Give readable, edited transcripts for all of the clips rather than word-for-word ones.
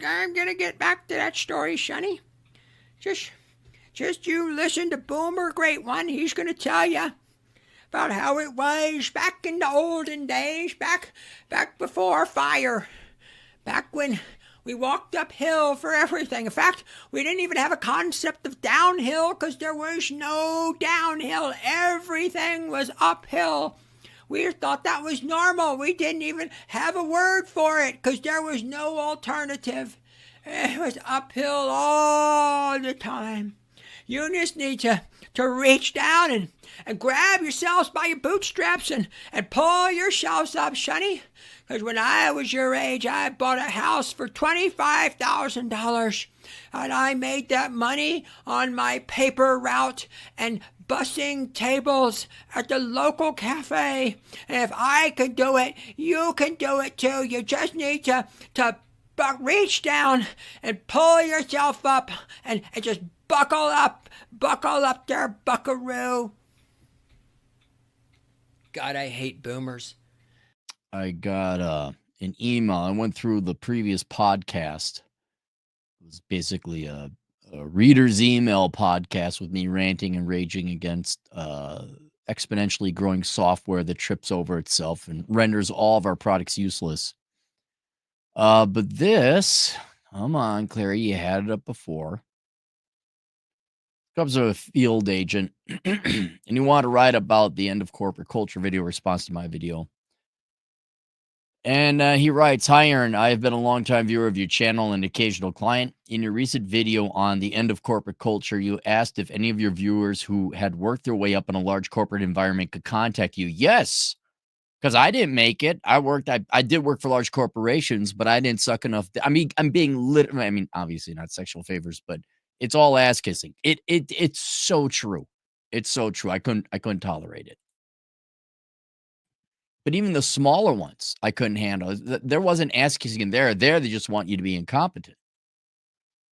I'm gonna get back to that story, Sonny. Just, just you listen to Boomer Great One. He's gonna tell you about how it was back in the olden days, back before fire, back when we walked uphill for everything. In fact, we didn't even have a concept of downhill because there was no downhill. Everything was uphill. We thought that was normal. We didn't even have a word for it because there was no alternative. It was uphill all the time. You just need to reach down and grab yourselves by your bootstraps and pull yourselves up, Sonny. Because when I was your age, I bought a house for $25,000. And I made that money on my paper route and bussing tables at the local cafe. And if I could do it, you can do it too. You just need to reach down and pull yourself up and just buckle up there, buckaroo. God, I hate boomers. I got an email. I went through the previous podcast. It was basically a reader's email podcast with me ranting and raging against exponentially growing software that trips over itself and renders all of our products useless. But this, come on, Clary, you had it up before. Comes with a field agent, and you want to write about the end of corporate culture video response to my video. And he writes, "Hi, Aaron. I have been a longtime viewer of your channel and occasional client. In your recent video on the end of corporate culture, you asked if any of your viewers who had worked their way up in a large corporate environment could contact you. Yes, because I didn't make it. I did work for large corporations, but I didn't suck enough. I mean, I'm being literal. I mean, obviously not sexual favors, but it's all ass kissing. It's so true. It's so true. I couldn't tolerate it. But even the smaller ones, I couldn't handle. There wasn't ass kissing in there. There, they just want you to be incompetent.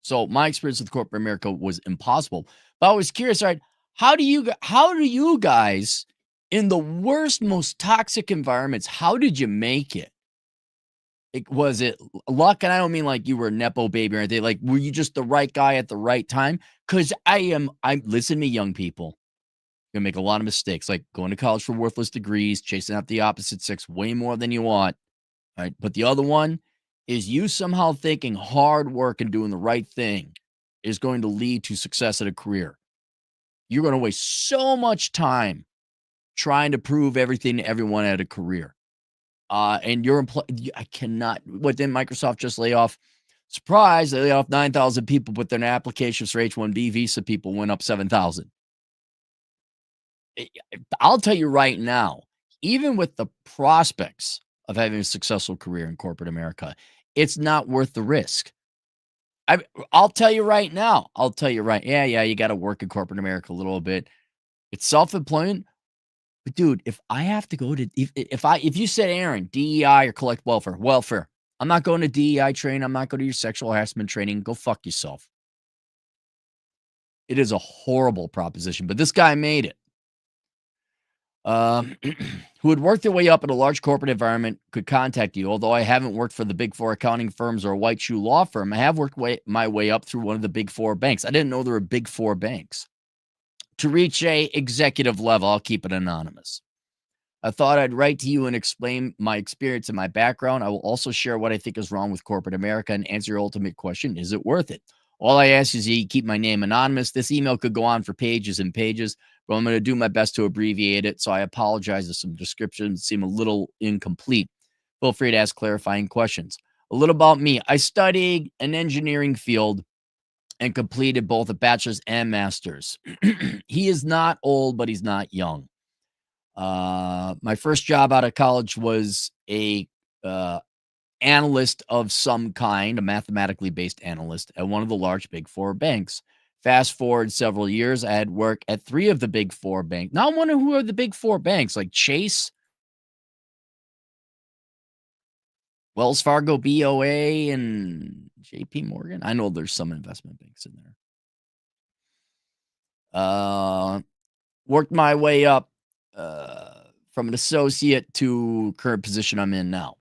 So my experience with corporate America was impossible. But I was curious, all right, how do you guys in the worst, most toxic environments, how did you make it? Was it luck? And I don't mean like you were a Nepo baby or anything. Like, were you just the right guy at the right time? Because listen to me, young people. You're going to make a lot of mistakes, like going to college for worthless degrees, chasing out the opposite sex way more than you want. All right. But the other one is you somehow thinking hard work and doing the right thing is going to lead to success at a career. You're going to waste so much time trying to prove everything to everyone at a career. And your I cannot. What didn't Microsoft just lay off? Surprise, they laid off 9,000 people, but their applications for H-1B visa people went up 7,000. I'll tell you right now, even with the prospects of having a successful career in corporate America, it's not worth the risk. I'll tell you right now. Yeah, you got to work in corporate America a little bit. It's self-employment. But dude, if I have to go to, if you said, Aaron, DEI or collect welfare, I'm not going to DEI training. I'm not going to your sexual harassment training. Go fuck yourself. It is a horrible proposition, but this guy made it. Who had worked their way up in a large corporate environment could contact you. Although I haven't worked for the big four accounting firms or a white shoe law firm, I have worked my way up through one of the big four banks. I didn't know there were big four banks. To reach a executive level, I'll keep it anonymous. I thought I'd write to you and explain my experience and my background. I will also share what I think is wrong with corporate America and answer your ultimate question, is it worth it? All I ask is you keep my name anonymous. This email could go on for pages and pages, but I'm going to do my best to abbreviate it, so I apologize if some descriptions seem a little incomplete. Feel free to ask clarifying questions. A little about me. I studied an engineering field and completed both a bachelor's and master's. He is not old, but he's not young. My first job out of college was a analyst of some kind, a mathematically based analyst at one of the large big four banks. Fast forward several years, I had work at 3 of the big 4 banks. Now I'm wondering who are the big 4 banks, like Chase, Wells Fargo, BOA, and JP Morgan. I know there's some investment banks in there. Worked my way up from an associate to current position I'm in now.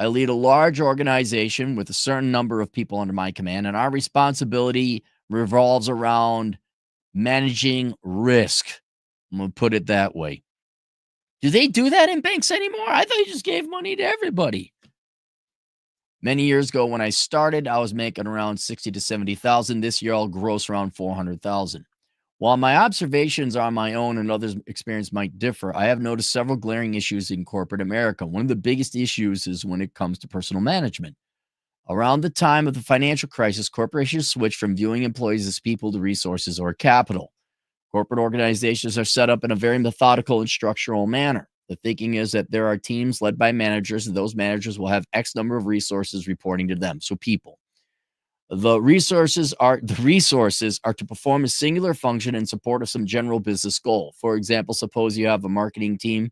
I lead a large organization with a certain number of people under my command, and our responsibility revolves around managing risk. I'm going to put it that way. Do they do that in banks anymore? I thought you just gave money to everybody. Many years ago when I started, I was making around 60 to 70,000. This year I'll gross around 400,000. While my observations on my own and others' experience might differ, I have noticed several glaring issues in corporate America. One of the biggest issues is when it comes to personal management. Around the time of the financial crisis, corporations switched from viewing employees as people to resources or capital. Corporate organizations are set up in a very methodical and structural manner. The thinking is that there are teams led by managers, and those managers will have X number of resources reporting to them. So people. The resources are to perform a singular function in support of some general business goal. For example, suppose you have a marketing team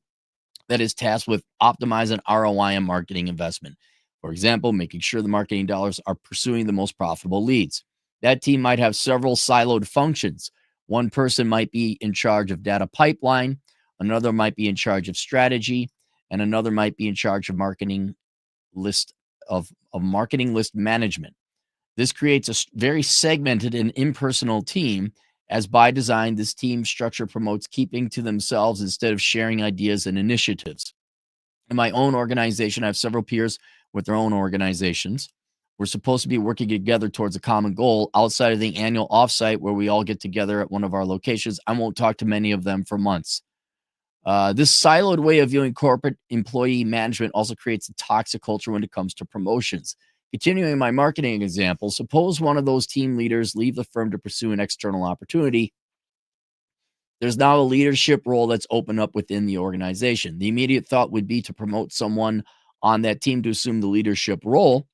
that is tasked with optimizing ROI and marketing investment. For example, making sure the marketing dollars are pursuing the most profitable leads. That team might have several siloed functions. One person might be in charge of data pipeline, another might be in charge of strategy, and another might be in charge of marketing list management. This creates a very segmented and impersonal team, as by design, this team structure promotes keeping to themselves instead of sharing ideas and initiatives. In my own organization, I have several peers with their own organizations. We're supposed to be working together towards a common goal outside of the annual offsite where we all get together at one of our locations. I won't talk to many of them for months. This siloed way of viewing corporate employee management also creates a toxic culture when it comes to promotions. Continuing my marketing example, suppose one of those team leaders leave the firm to pursue an external opportunity. There's now a leadership role that's opened up within the organization. The immediate thought would be to promote someone on that team to assume the leadership role.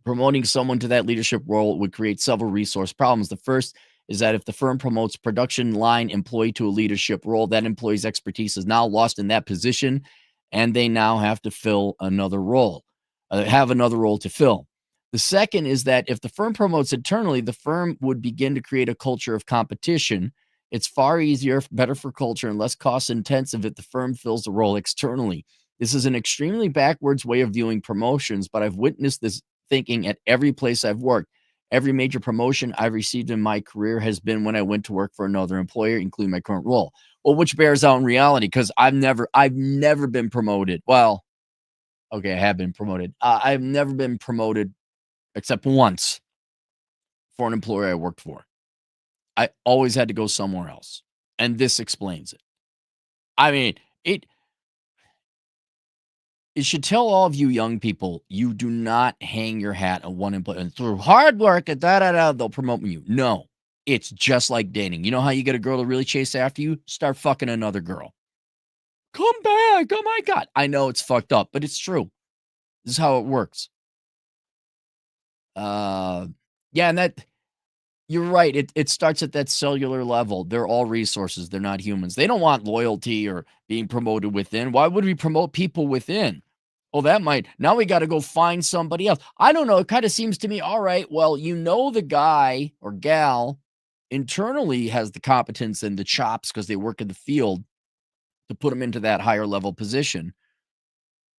Promoting someone to that leadership role would create several resource problems. The first is that if the firm promotes production line employee to a leadership role, that employee's expertise is now lost in that position, and they now have to fill another role, have another role to fill. The second is that if the firm promotes internally, the firm would begin to create a culture of competition. It's far easier, better for culture, and less cost intensive if the firm fills the role externally. This is an extremely backwards way of viewing promotions, but I've witnessed this thinking at every place I've worked. Every major promotion I've received in my career has been when I went to work for another employer, including my current role. Well, which bears out in reality, because I've never been promoted. Well, okay, I have been promoted. I've never been promoted except once for an employer I worked for. I always had to go somewhere else. And this explains it. I mean, it should tell all of you young people, you do not hang your hat on one employer and through hard work and they'll promote you. No, it's just like dating. You know how you get a girl to really chase after you? Start fucking another girl. Come back. Oh my God. I know it's fucked up, but it's true. This is how it works. Yeah, and that you're right. It starts at that cellular level. They're all resources. They're not humans. They don't want loyalty or being promoted within. Why would we promote people within? Oh, now we got to go find somebody else. I don't know. It kind of seems to me, all right, well, the guy or gal internally has the competence and the chops because they work in the field to put them into that higher level position.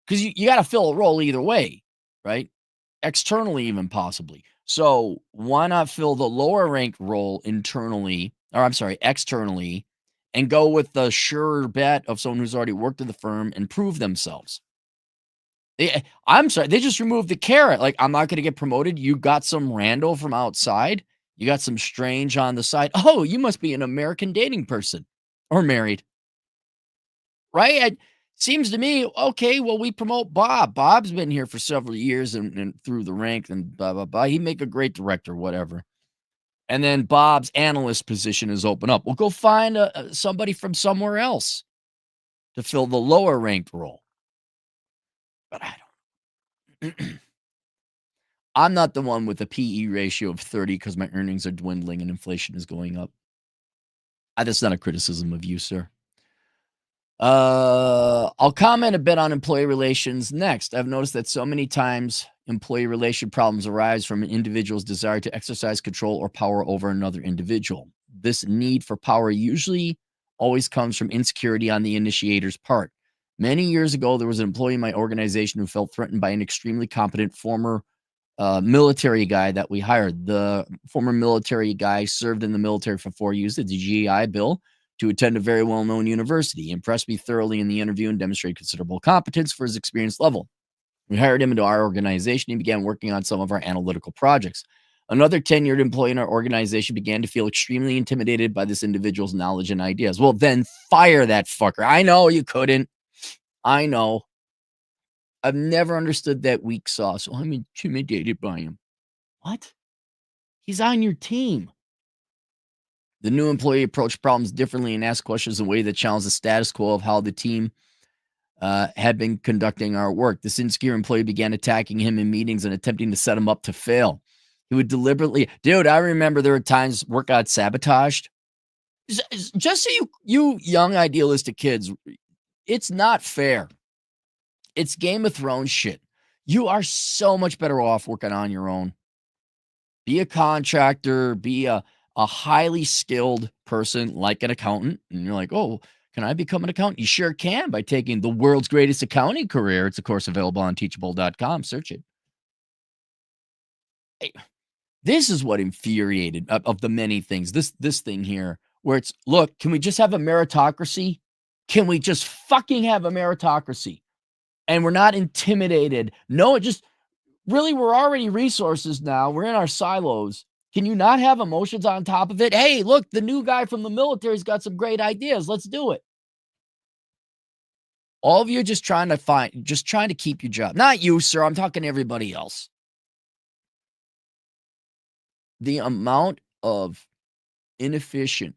Because you got to fill a role either way, right? Externally, even possibly. So why not fill the lower ranked role externally, and go with the sure bet of someone who's already worked in the firm and prove themselves? I'm sorry, they just removed the carrot. Like, I'm not going to get promoted. You got some rando from outside. You got some strange on the side. Oh, you must be an American dating person or married. Right? It seems to me, okay, well, we promote Bob. Bob's been here for several years and through the ranks and blah, blah, blah. He'd make a great director, whatever. And then Bob's analyst position is open up. We'll go find somebody from somewhere else to fill the lower ranked role. But I don't. I'm not the one with a PE ratio of 30 because my earnings are dwindling and inflation is going up. That's not a criticism of you, sir. I'll comment a bit on employee relations next. I've noticed that so many times employee relation problems arise from an individual's desire to exercise control or power over another individual. This need for power usually always comes from insecurity on the initiator's part. Many years ago, there was an employee in my organization who felt threatened by an extremely competent former military guy that we hired. The former military guy served in the military for 4 years, did the GI Bill, to attend a very well-known university. He impressed me thoroughly in the interview and demonstrated considerable competence for his experience level. We hired him into our organization. He began working on some of our analytical projects. Another tenured employee in our organization began to feel extremely intimidated by this individual's knowledge and ideas. Well, then fire that fucker. I know you couldn't. I know. I've never understood that weak sauce. Well, I'm intimidated by him. What? He's on your team. The new employee approached problems differently and asked questions in a way that challenged the status quo of how the team had been conducting our work. This insecure employee began attacking him in meetings and attempting to set him up to fail. He would deliberately, dude, I remember there were times work got sabotaged. Just so you young idealistic kids, it's not fair. It's Game of Thrones shit. You are so much better off working on your own. Be a contractor, be a highly skilled person like an accountant. And you're like, oh, can I become an accountant? You sure can by taking the world's greatest accounting career. It's, of course, available on teachable.com. Search it. Hey, this is what infuriated of the many things. This thing here where it's, look, can we just have a meritocracy? Can we just fucking have a meritocracy? And we're not intimidated. No, it just really, we're already resources now. We're in our silos. Can you not have emotions on top of it? Hey, look, the new guy from the military's got some great ideas. Let's do it. All of you are just trying to keep your job. Not you, sir. I'm talking to everybody else. The amount of inefficient,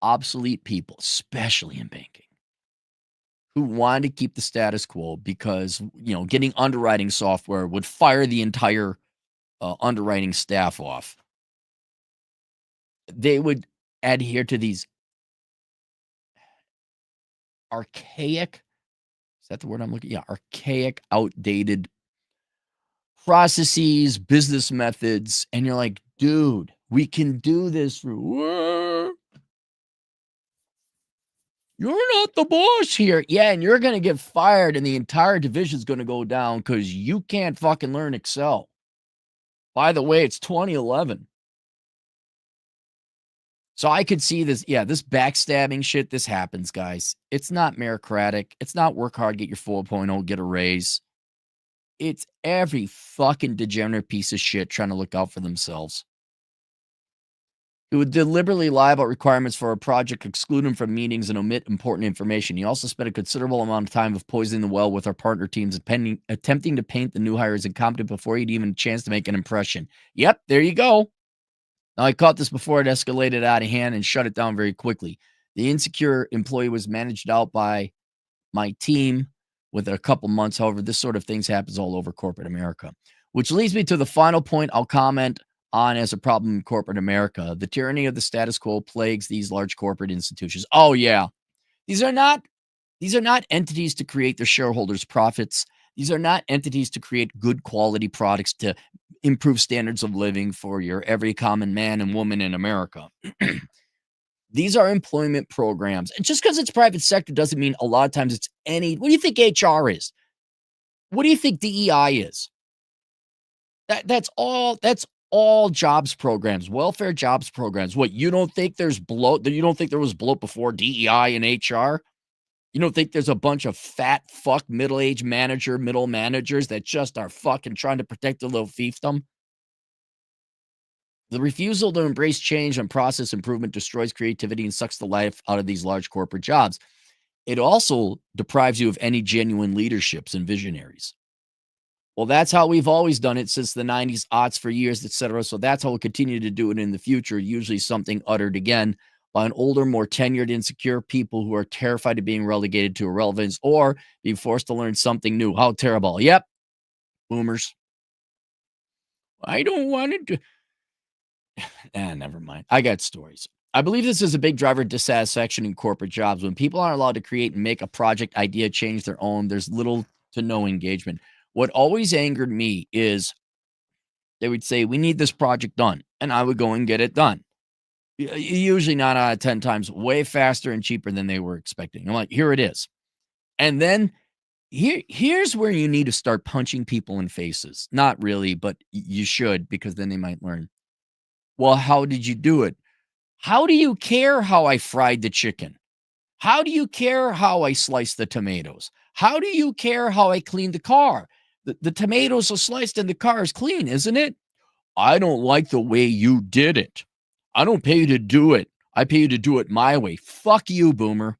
obsolete people, especially in banking, who want to keep the status quo because, getting underwriting software would fire the entire underwriting staff off. They would adhere to these archaic, is that the word I'm looking? Yeah, archaic, outdated processes, business methods. And you're like, dude, we can do this. You're not the boss here. Yeah, and you're going to get fired and the entire division's going to go down because you can't fucking learn Excel. By the way, it's 2011. So I could see this. Yeah, this backstabbing shit, this happens, guys. It's not meritocratic. It's not work hard, get your 4.0, get a raise. It's every fucking degenerate piece of shit trying to look out for themselves. He would deliberately lie about requirements for a project, exclude him from meetings, and omit important information. He also spent a considerable amount of time of poisoning the well with our partner teams, attempting to paint the new hire as incompetent before he'd even a chance to make an impression. Yep, there you go. Now, I caught this before it escalated out of hand and shut it down very quickly. The insecure employee was managed out by my team within a couple months. However, this sort of things happens all over corporate America, which leads me to the final point I'll comment on as a problem in corporate America. The tyranny of the status quo plagues these large corporate institutions. Oh, yeah. These are not entities to create their shareholders' profits. These are not entities to create good quality products to improve standards of living for your every common man and woman in America. These are employment programs. And just because it's private sector doesn't mean a lot of times it's any. What do you think HR is? What do you think DEI is? That's all jobs programs, welfare jobs programs. What, you don't think there's bloat? You don't think there was bloat before DEI and HR? You don't think there's a bunch of fat fuck middle managers that just are fucking trying to protect their little fiefdom? The refusal to embrace change and process improvement destroys creativity and sucks the life out of these large corporate jobs. It also deprives you of any genuine leaderships and visionaries. Well, that's how we've always done it since the 90s, aughts, for years, etc. So that's how we'll continue to do it in the future, usually something uttered again by an older, more tenured, insecure people who are terrified of being relegated to irrelevance or being forced to learn something new. How terrible. Yep. Boomers. I don't want to. Never mind. I got stories. I believe this is a big driver of dissatisfaction in corporate jobs. When people aren't allowed to create and make a project idea change their own, there's little to no engagement. What always angered me is they would say, we need this project done. And I would go and get it done. Usually 9 out of 10 times way faster and cheaper than they were expecting. I'm like, here it is. And then here's where you need to start punching people in faces. Not really, but you should, because then they might learn. Well, how did you do it? How do you care how I fried the chicken? How do you care how I sliced the tomatoes? How do you care how I cleaned the car? The tomatoes are sliced and the car is clean, isn't it? I don't like the way you did it. I don't pay you to do it. I pay you to do it my way. Fuck you, boomer.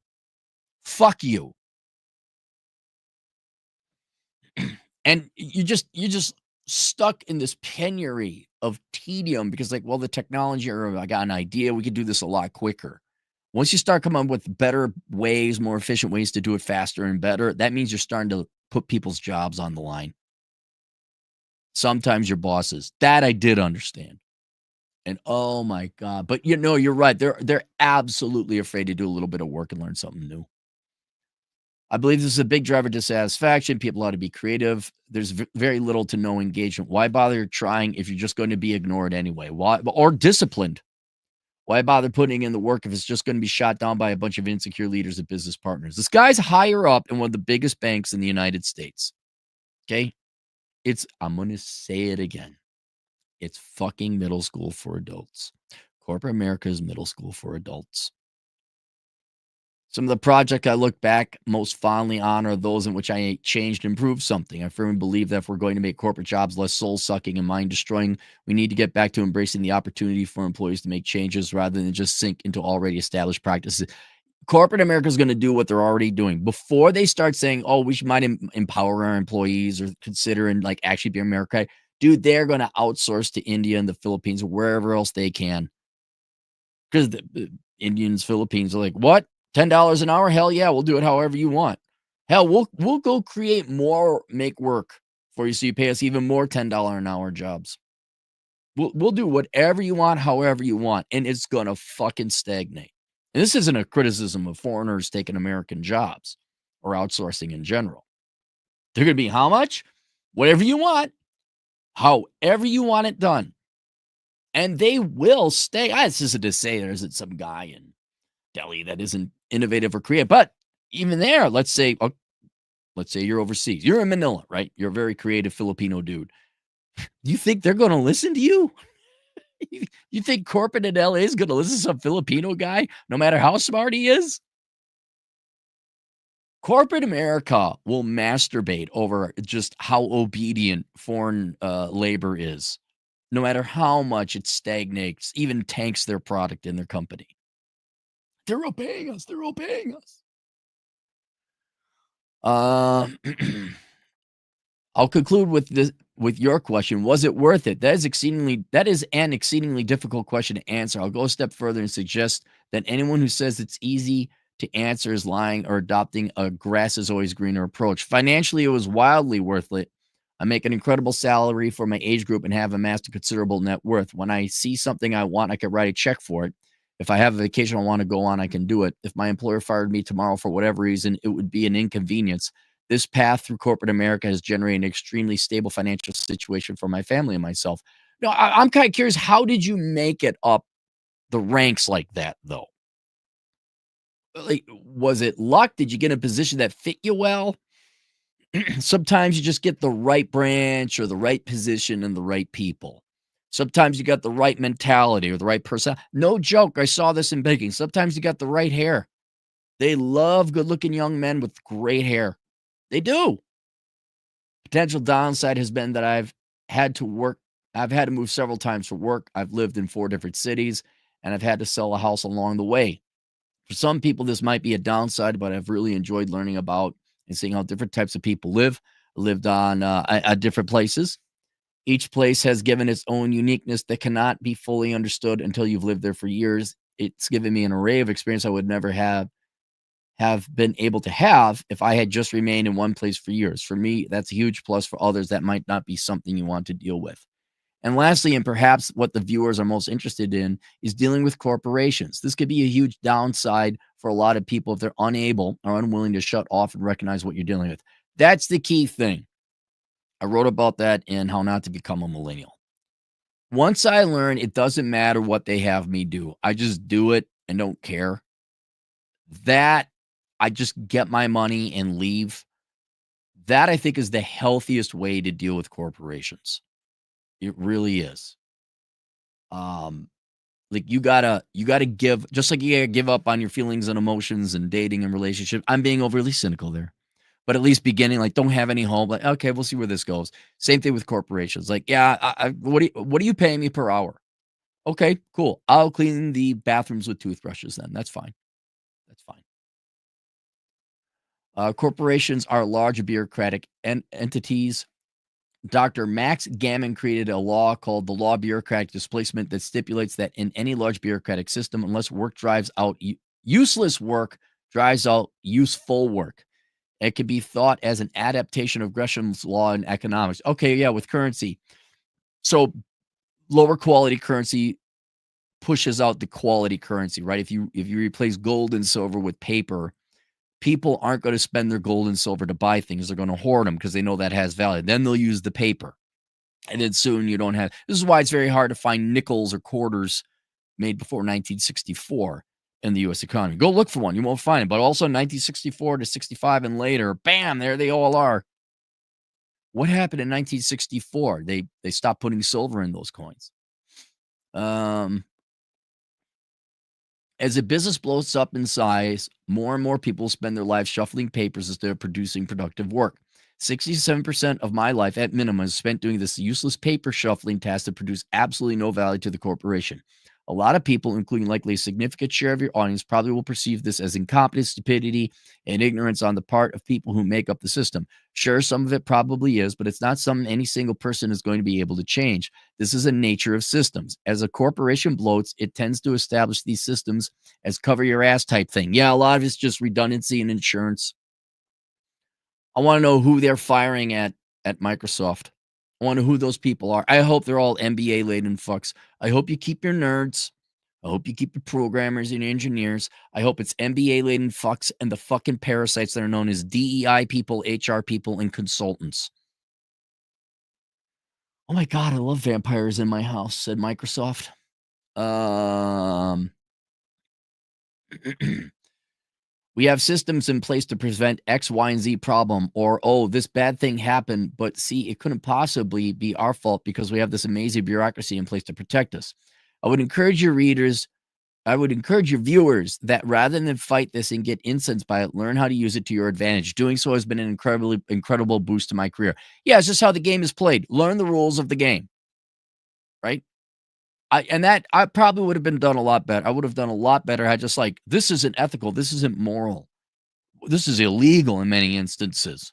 Fuck you. And you just stuck in this penury of tedium because, like, well, the technology, or I got an idea, we could do this a lot quicker. Once you start coming up with better ways, more efficient ways to do it faster and better, that means you're starting to put people's jobs on the line. Sometimes your bosses. That I did understand. And oh my God. But you're right. They're absolutely afraid to do a little bit of work and learn something new. I believe this is a big driver of dissatisfaction. People ought to be creative. There's very little to no engagement. Why bother trying if you're just going to be ignored anyway? Why, or disciplined? Why bother putting in the work if it's just going to be shot down by a bunch of insecure leaders and business partners? This guy's higher up in one of the biggest banks in the United States. Okay. I'm going to say it again. It's fucking middle school for adults. Corporate America is middle school for adults. Some of the projects I look back most fondly on are those in which I changed and improved something. I firmly believe that if we're going to make corporate jobs less soul-sucking and mind-destroying, we need to get back to embracing the opportunity for employees to make changes rather than just sink into already established practices. Corporate America is going to do what they're already doing. Before they start saying, oh, we might empower our employees or consider and like actually be America, dude, they're going to outsource to India and the Philippines or wherever else they can. Because the Indians, Philippines are like, what? $10 an hour? Hell yeah, we'll do it however you want. Hell, we'll go create more make work for you so you pay us even more $10 an hour jobs. We'll do whatever you want, however you want, and it's gonna fucking stagnate. And this isn't a criticism of foreigners taking American jobs or outsourcing in general. They're gonna be how much? Whatever you want, however you want it done. And they will stay. This isn't to say there isn't some guy in Delhi that isn't innovative or creative, but even there, let's say you're overseas. You're in Manila, right? You're a very creative Filipino dude. You think they're going to listen to you? You think corporate in LA is going to listen to some Filipino guy, no matter how smart he is? Corporate America will masturbate over just how obedient foreign labor is, no matter how much it stagnates, even tanks their product in their company. They're obeying us. They're obeying us. I'll conclude with this, with your question. Was it worth it? That is an exceedingly difficult question to answer. I'll go a step further and suggest that anyone who says it's easy to answer is lying or adopting a grass is always greener approach. Financially, it was wildly worth it. I make an incredible salary for my age group and have amassed a considerable net worth. When I see something I want, I could write a check for it. If I have a vacation I want to go on, I can do it. If my employer fired me tomorrow for whatever reason, it would be an inconvenience. This path through corporate America has generated an extremely stable financial situation for my family and myself. No, I'm kind of curious. How did you make it up the ranks like that, though? Like, was it luck? Did you get a position that fit you well? Sometimes you just get the right branch or the right position and the right people. Sometimes you got the right mentality or the right person. No joke. I saw this in baking. Sometimes you got the right hair. They love good-looking young men with great hair. They do. Potential downside has been that I've had to move several times for work. I've lived in 4 different cities, and I've had to sell a house along the way. For some people, this might be a downside, but I've really enjoyed learning about and seeing how different types of people live. I lived on at different places. Each place has given its own uniqueness that cannot be fully understood until you've lived there for years. It's given me an array of experience I would never have been able to have if I had just remained in one place for years. For me, that's a huge plus. For others, that might not be something you want to deal with. And lastly, and perhaps what the viewers are most interested in, is dealing with corporations. This could be a huge downside for a lot of people if they're unable or unwilling to shut off and recognize what you're dealing with. That's the key thing. I wrote about that in How Not to Become a Millennial. Once I learned it doesn't matter what they have me do, I just do it and don't care. That I just get my money and leave. That I think is the healthiest way to deal with corporations. It really is. Um, like you gotta give, just like you gotta give up on your feelings and emotions and dating and relationships. I'm being overly cynical there, but at least beginning, like, don't have any hope. Like, okay, we'll see where this goes. Same thing with corporations. Like, yeah, what are you paying me per hour? Okay, cool. I'll clean the bathrooms with toothbrushes then. That's fine. That's fine. Corporations are large bureaucratic entities. Dr. Max Gammon created a law called the Law of Bureaucratic Displacement that stipulates that in any large bureaucratic system, unless work drives out useless work, drives out useful work. It can be thought as an adaptation of Gresham's law in economics. Okay, yeah, with currency. So lower quality currency pushes out the quality currency, right? If you replace gold and silver with paper, people aren't going to spend their gold and silver to buy things. They're going to hoard them because they know that has value. Then they'll use the paper. And then soon you don't have. This is why it's very hard to find nickels or quarters made before 1964 in the U.S. economy. Go look for one. You won't find it. But also 1964 to 65 and later, bam, there they all are. What happened in 1964? They stopped putting silver in those coins. As a business blows up in size, more and more people spend their lives shuffling papers instead of producing productive work. 67% of my life at minimum is spent doing this useless paper shuffling task that produce absolutely no value to the corporation. A lot of people, including likely a significant share of your audience, probably will perceive this as incompetence, stupidity, and ignorance on the part of people who make up the system. Sure, some of it probably is, but it's not something any single person is going to be able to change. This is a nature of systems. As a corporation bloats, it tends to establish these systems as cover your ass type thing. Yeah, a lot of it's just redundancy and insurance. I want to know who they're firing at Microsoft. I want to know who those people are. I hope they're all MBA laden fucks. I hope you keep your nerds. I hope you keep your programmers and your engineers. I hope it's MBA laden fucks and the fucking parasites that are known as DEI people, HR people, and consultants. Oh my God, I love vampires in my house, said Microsoft. We have systems in place to prevent X, Y, and Z problem, or, oh, this bad thing happened, but see, it couldn't possibly be our fault because we have this amazing bureaucracy in place to protect us. I would encourage your viewers that rather than fight this and get incensed by it, learn how to use it to your advantage. Doing so has been an incredible boost to my career. Yeah, it's just how the game is played. Learn the rules of the game, right? I probably would have been done a lot better. I would have done a lot better. I just like, this isn't ethical. This isn't moral. This is illegal in many instances.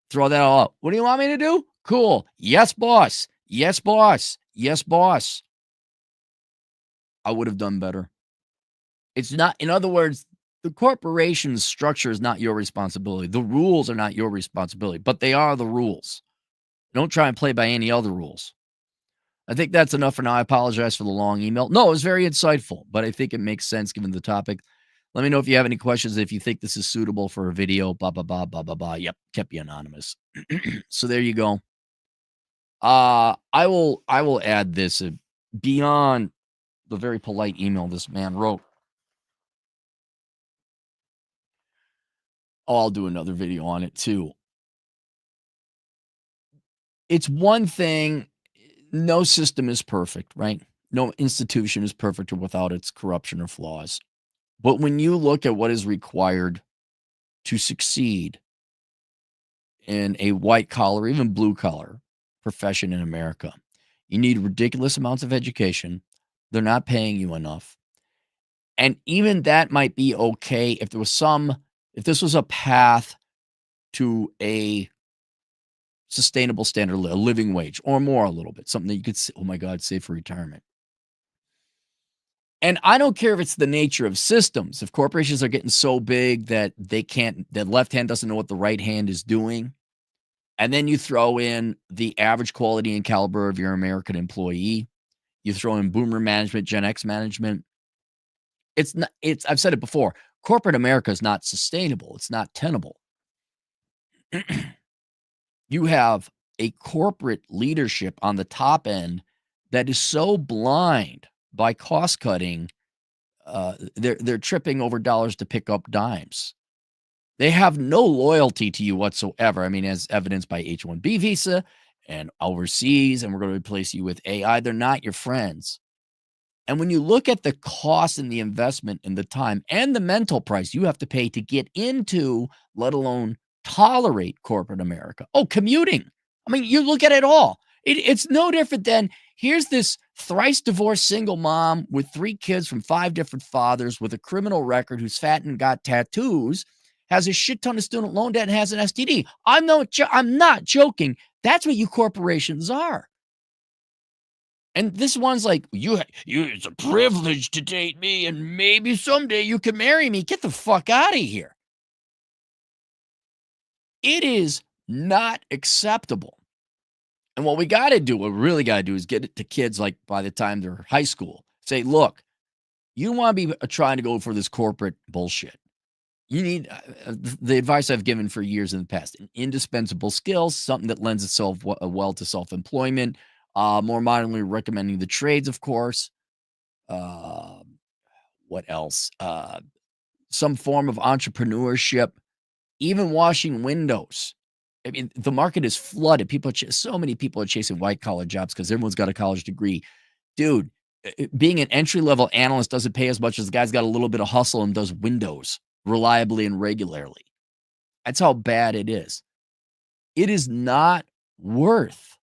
Throw that all out. What do you want me to do? Cool. Yes, boss. Yes, boss. Yes, boss. I would have done better. It's not, in other words, the corporation's structure is not your responsibility. The rules are not your responsibility, but they are the rules. Don't try and play by any other rules. I think that's enough for now. I apologize for the long email. No, it was very insightful, but I think it makes sense given the topic. Let me know if you have any questions, if you think this is suitable for a video, blah, blah, blah, blah, blah, blah. Yep, kept you anonymous. So there you go. I will add this beyond the very polite email this man wrote. Oh, I'll do another video on it too. It's one thing, no system is perfect, right? No institution is perfect or without its corruption or flaws. But when you look at what is required to succeed in a white collar, even blue collar profession in America, you need ridiculous amounts of education. They're not paying you enough. And even that might be okay if this was a path to a sustainable standard, a living wage or more a little bit, something that you could, oh my God, save for retirement. And I don't care if it's the nature of systems. If corporations are getting so big that the left hand doesn't know what the right hand is doing, and then you throw in the average quality and caliber of your American employee, you throw in boomer management, Gen X management. I've said it before, corporate America is not sustainable. It's not tenable. You have a corporate leadership on the top end that is so blind by cost cutting they're tripping over dollars to pick up dimes. They have no loyalty to you whatsoever. I mean, as evidenced by H-1B visa and overseas, and we're going to replace you with AI. They're not your friends. And when you look at the cost and the investment and the time and the mental price you have to pay to get into, let alone tolerate corporate America. Oh, commuting. I mean, you look at it all. It's no different than here's this thrice divorced single mom with 3 kids from 5 different fathers with a criminal record who's fat and got tattoos, has a shit ton of student loan debt and has an STD. I'm not joking. That's what you corporations are. And this one's like, you, it's a privilege to date me, and maybe someday you can marry me. Get the fuck out of here. It is not acceptable. And what we got to do, what we really got to do is get it to kids like by the time they're high school. Say, look, you don't want to be trying to go for this corporate bullshit. You need the advice I've given for years in the past, an indispensable skill, something that lends itself well to self-employment. More modernly recommending the trades, of course. What else? Some form of entrepreneurship, even washing windows. I mean, the market is flooded. So many people are chasing white collar jobs because everyone's got a college degree. Dude, being an entry level analyst doesn't pay as much as the guy's got a little bit of hustle and does windows reliably and regularly. That's how bad it is. It is not worth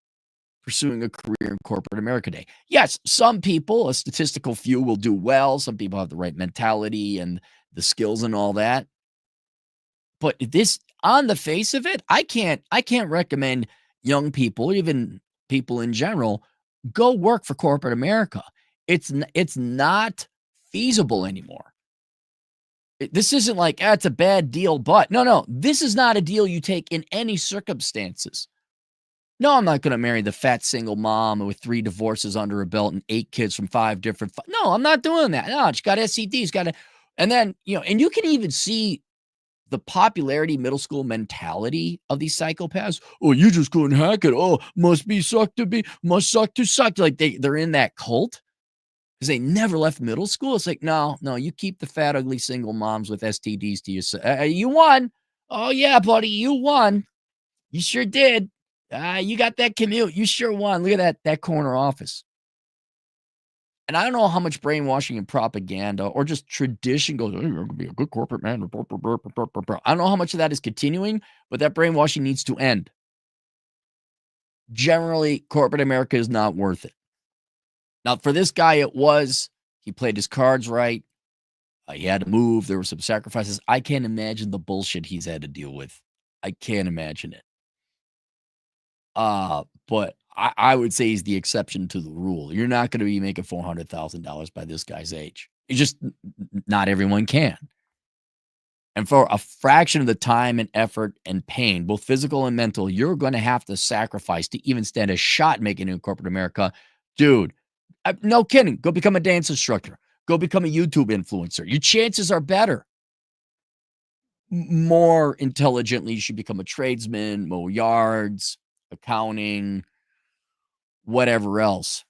pursuing a career in corporate America today. Yes, some people, a statistical few, will do well. Some people have the right mentality and the skills and all that. But this, on the face of it, I can't recommend young people, even people in general, go work for corporate America. It's not feasible anymore. This isn't like, it's a bad deal, but no, this is not a deal you take in any circumstances. No, I'm not going to marry the fat single mom with 3 divorces under her belt and 8 kids from 5 different. No, I'm not doing that. No, she's got STDs, and then, and you can even see the popularity middle school mentality of these psychopaths. Oh, you just couldn't hack it. Oh, must suck to suck. Like they're in that cult because they never left middle school. It's like, no, you keep the fat, ugly single moms with STDs to yourself. You won. Oh, yeah, buddy, you won. You sure did. You got that commute. You sure won. Look at that corner office. And I don't know how much brainwashing and propaganda or just tradition goes, you're going to be a good corporate man. I don't know how much of that is continuing, but that brainwashing needs to end. Generally, corporate America is not worth it. Now, for this guy, it was. He played his cards right. He had to move. There were some sacrifices. I can't imagine the bullshit he's had to deal with. I can't imagine it. But I would say he's the exception to the rule. You're not going to be making $400,000 by this guy's age. It's just not everyone can. And for a fraction of the time and effort and pain, both physical and mental, you're going to have to sacrifice to even stand a shot making it in corporate America. Dude, no kidding. Go become a dance instructor. Go become a YouTube influencer. Your chances are better. More intelligently, you should become a tradesman, mow yards, accounting, whatever else.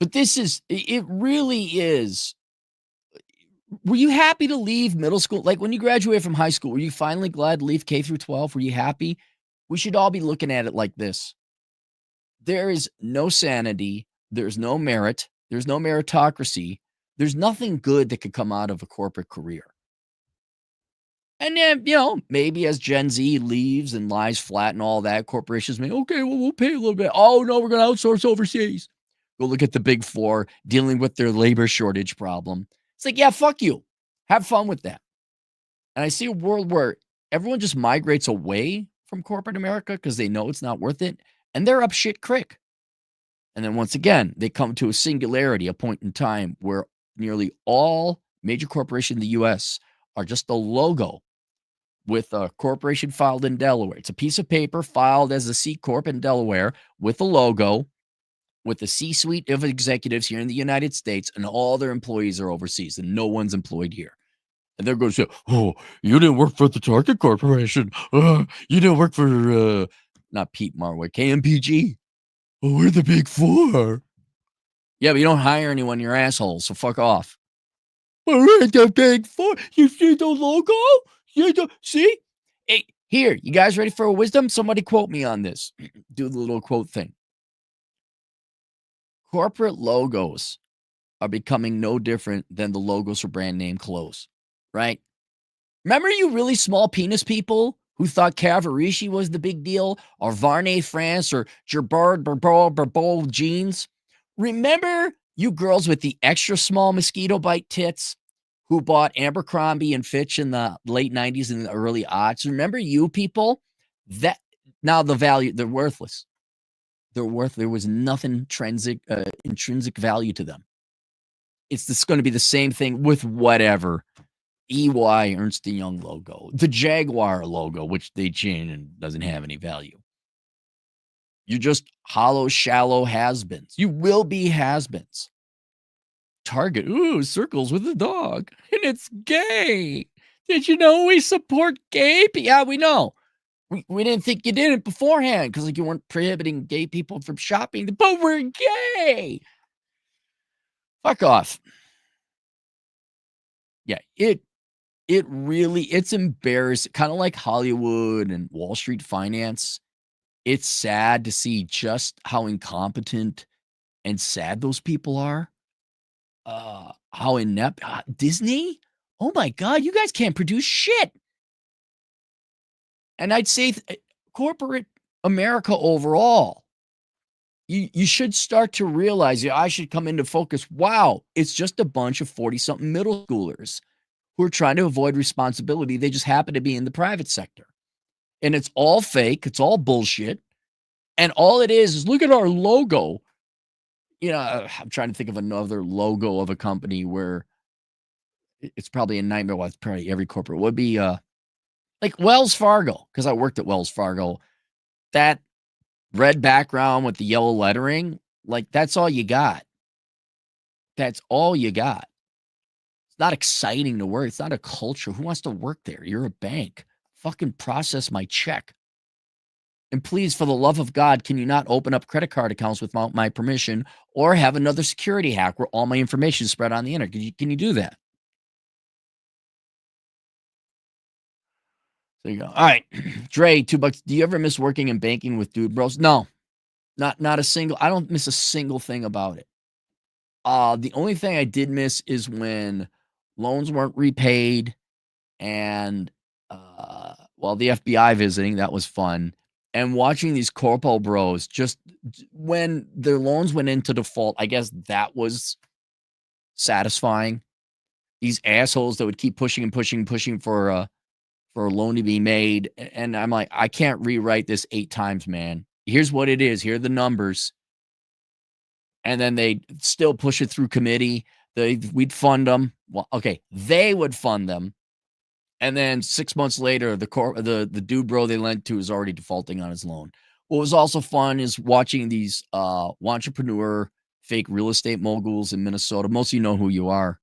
But it really is. Were you happy to leave middle school? Like when you graduated from high school, were you finally glad to leave K through 12? Were you happy? We should all be looking at it like this. There is no sanity. There's no merit. There's no meritocracy. There's nothing good that could come out of a corporate career. And then, maybe as Gen Z leaves and lies flat and all that, corporations may, okay, well, we'll pay a little bit. Oh, no, we're going to outsource overseas. Go look at the big 4 dealing with their labor shortage problem. It's like, yeah, fuck you. Have fun with that. And I see a world where everyone just migrates away from corporate America because they know it's not worth it. And they're up shit creek. And then once again, they come to a singularity, a point in time where nearly all major corporations in the U.S. are just a logo with a corporation filed in Delaware. It's a piece of paper filed as a C Corp in Delaware with a logo, with the C-suite of executives here in the United States, and all their employees are overseas, and no one's employed here. And they're going to say, oh, you didn't work for the Target Corporation. You didn't work for, not Pete Marwick, KMPG. Oh, we're the big 4. Yeah, but you don't hire anyone, you're assholes, so fuck off. We're the big four. You see the logo? See? Hey, here, you guys ready for a wisdom? Somebody quote me on this. Do the little quote thing. Corporate logos are becoming no different than the logos for brand name clothes, right? Remember you really small penis people who thought Cavaricci was the big deal, or Varney France, or Gerbard jeans? Remember you girls with the extra small mosquito bite tits who bought Abercrombie and Fitch in the late 90s and the early aughts? Remember you people? That now the value, they're worthless. They're worth. There was nothing intrinsic value to them. It's just going to be the same thing with whatever EY Ernst & Young logo, the Jaguar logo, which they changed and doesn't have any value. You're just hollow, shallow has-beens. You will be has-beens. Target, ooh, circles with a dog, and it's gay. Did you know we support gay? Yeah, we know. We didn't think you did it beforehand because like you weren't prohibiting gay people from shopping, but we're gay. Fuck off. Yeah, it's embarrassing. Kind of like Hollywood and Wall Street finance. It's sad to see just how incompetent and sad those people are. How inept. Disney? Oh my God, you guys can't produce shit. And I'd say corporate America overall, you should start to realize, I should come into focus. Wow, it's just a bunch of 40-something middle schoolers who are trying to avoid responsibility. They just happen to be in the private sector. And it's all fake. It's all bullshit. And all it is look at our logo. I'm trying to think of another logo of a company where it's probably a nightmare. Well, it's probably every corporate would be like Wells Fargo, because I worked at Wells Fargo. That red background with the yellow lettering, like that's all you got. That's all you got. It's not exciting to work. It's not a culture. Who wants to work there? You're a bank. Fucking process my check. And please, for the love of God, can you not open up credit card accounts without my permission or have another security hack where all my information is spread on the internet? Can you do that? There you go. All right. Dre, $2. Do you ever miss working in banking with dude bros? No, not a single. I don't miss a single thing about it. The only thing I did miss is when loans weren't repaid and, the FBI visiting, that was fun. And watching these corpo bros just when their loans went into default, I guess that was satisfying. These assholes that would keep pushing and pushing for a loan to be made. And I'm like, I can't rewrite this 8 times, man. Here's what it is. Here are the numbers. And then they still push it through committee. We'd fund them. Well, okay, they would fund them. And then 6 months later, the dude bro they lent to is already defaulting on his loan. What was also fun is watching these entrepreneur fake real estate moguls in Minnesota. Most of you know who you are.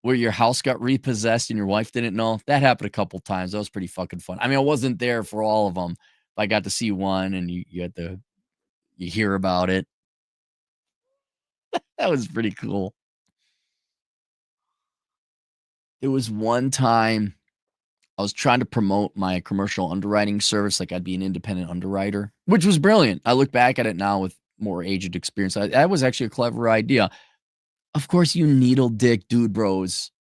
Where your house got repossessed and your wife didn't know. That happened a couple times. That was pretty fucking fun. I mean, I wasn't there for all of them. But I got to see one, and you hear about it. That was pretty cool. There was one time I was trying to promote my commercial underwriting service, like I'd be an independent underwriter, which was brilliant. I look back at it now with more aged experience. That was actually a clever idea. Of course, you needle dick dude bros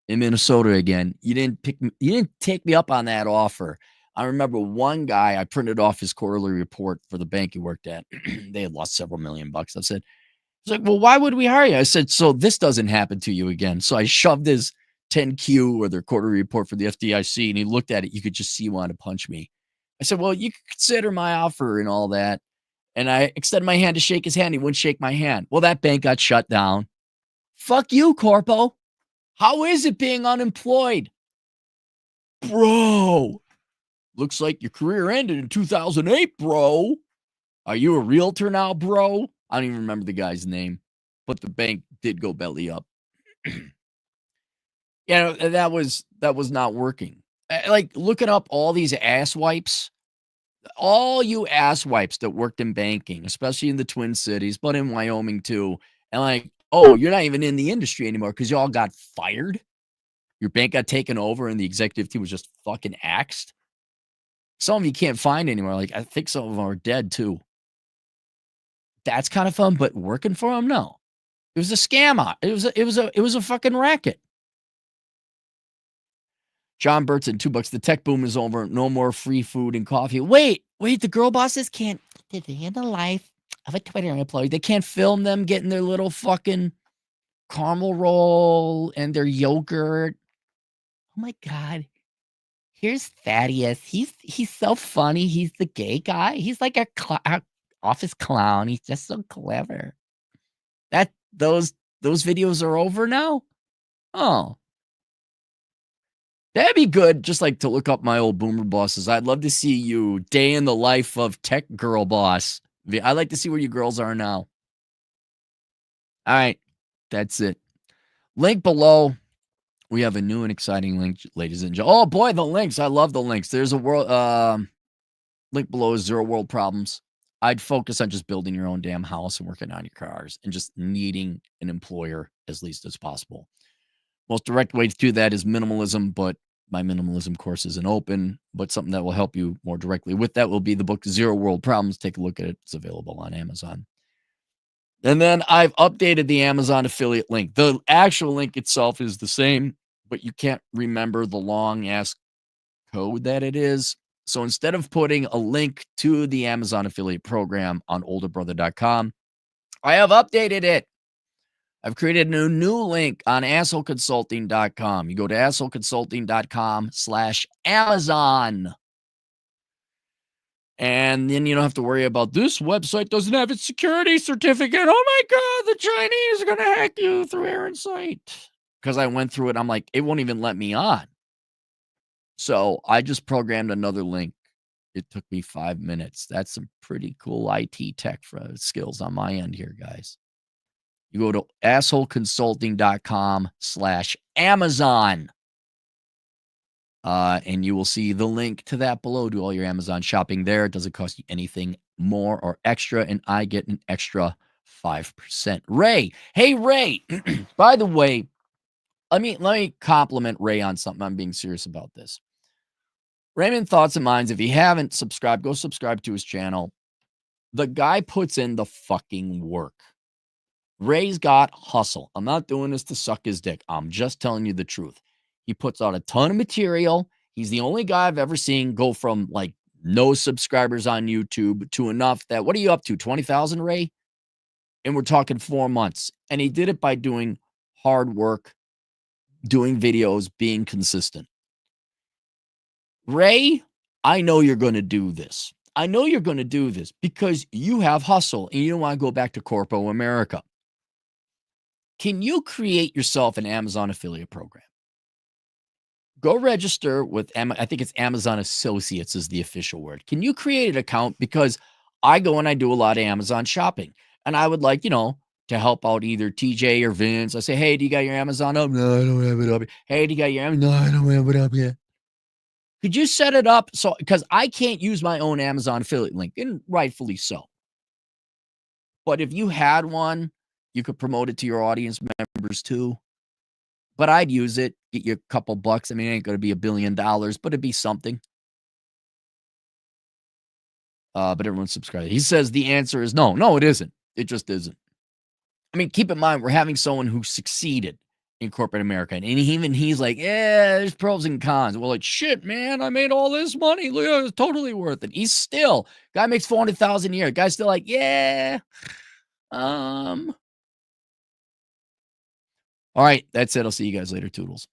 in Minnesota again. You didn't take me up on that offer. I remember one guy, I printed off his quarterly report for the bank he worked at. They had lost several $1 million. I said, he's like, well, why would we hire you? I said, so this doesn't happen to you again. So I shoved his 10Q or their quarterly report for the FDIC, and he looked at it. You could just see he wanted to punch me. I said, well, you could consider my offer and all that. And I extended my hand to shake his hand. He wouldn't shake my hand. Well, that bank got shut down. Fuck you, Corpo. How is it being unemployed? Bro, looks like your career ended in 2008, bro. Are you a realtor now, bro? I don't even remember the guy's name, but the bank did go belly up. That was not working. Like looking up all these ass wipes, all you ass wipes that worked in banking, especially in the Twin Cities, but in Wyoming too. And like Oh, you're not even in the industry anymore because you all got fired. Your bank got taken over and the executive team was just fucking axed. Some of you can't find anymore. Like, I think some of them are dead too. That's kind of fun, but working for them, no. It was a scam. It was a fucking racket. John Burton, $2. The tech boom is over. No more free food and coffee. Wait. The girl bosses can't live the life of a Twitter employee. They can't film them getting their little fucking caramel roll and their yogurt. Oh my God. Here's Thaddeus. He's so funny. He's the gay guy. He's like a office clown. He's just so clever. Those videos are over now? Oh. That'd be good, just like to look up my old boomer bosses. I'd love to see you, day in the life of tech girl boss. I'd like to see where you girls are now. All right, that's it. Link below. We have a new and exciting link, ladies and gentlemen. Oh boy, the links. I love the links. There's a world link below is Zero World Problems. I'd focus on just building your own damn house and working on your cars and just needing an employer as least as possible. Most direct way to do that is minimalism, but my minimalism course isn't open, but something that will help you more directly with that will be the book Zero World Problems. Take a look at it. It's available on Amazon. And then I've updated the Amazon affiliate link. The actual link itself is the same, but you can't remember the long ass code that it is. So instead of putting a link to the Amazon affiliate program on olderbrother.com, I have updated it. I've created a new link on assholeconsulting.com. You go to assholeconsulting.com/Amazon. And then you don't have to worry about this website doesn't have its security certificate. Oh my God, the Chinese are going to hack you through AirInsight. Because I went through it. I'm like, it won't even let me on. So I just programmed another link. It took me 5 minutes. That's some pretty cool IT tech skills on my end here, guys. You go to assholeconsulting.com/Amazon. And you will see the link to that below. Do all your Amazon shopping there. It doesn't cost you anything more or extra. And I get an extra 5%. Ray. Hey, Ray. By the way, let me compliment Ray on something. I'm being serious about this. Raymond Thoughts and Minds. If you haven't subscribed, go subscribe to his channel. The guy puts in the fucking work. Ray's got hustle. I'm not doing this to suck his dick. I'm just telling you the truth. He puts out a ton of material. He's the only guy I've ever seen go from like no subscribers on YouTube to enough that, what are you up to? 20,000, Ray? And we're talking 4 months. And he did it by doing hard work, doing videos, being consistent. Ray, I know you're going to do this. I know you're going to do this because you have hustle and you don't want to go back to corpo America. Can you create yourself an Amazon affiliate program? Go register with, I think it's Amazon Associates is the official word. Can you create an account? Because I go and I do a lot of Amazon shopping. And I would like, to help out either TJ or Vince. I say, hey, do you got your Amazon up? No, I don't have it up. Hey, do you got your Amazon? No, I don't have it up yet. Could you set it up? So, because I can't use my own Amazon affiliate link, and rightfully so. But if you had one, you could promote it to your audience members too. But I'd use it, get you a couple bucks. I mean, it ain't going to be $1 billion, but it'd be something. But everyone's subscribed. He says the answer is no. No, it isn't. It just isn't. I mean, keep in mind, we're having someone who succeeded in corporate America. And even he's like, yeah, there's pros and cons. Well, like, shit, man, I made all this money. Look, it was totally worth it. He's still, guy makes $400,000 a year. Guy's still like, yeah. All right, that's it. I'll see you guys later. Toodles.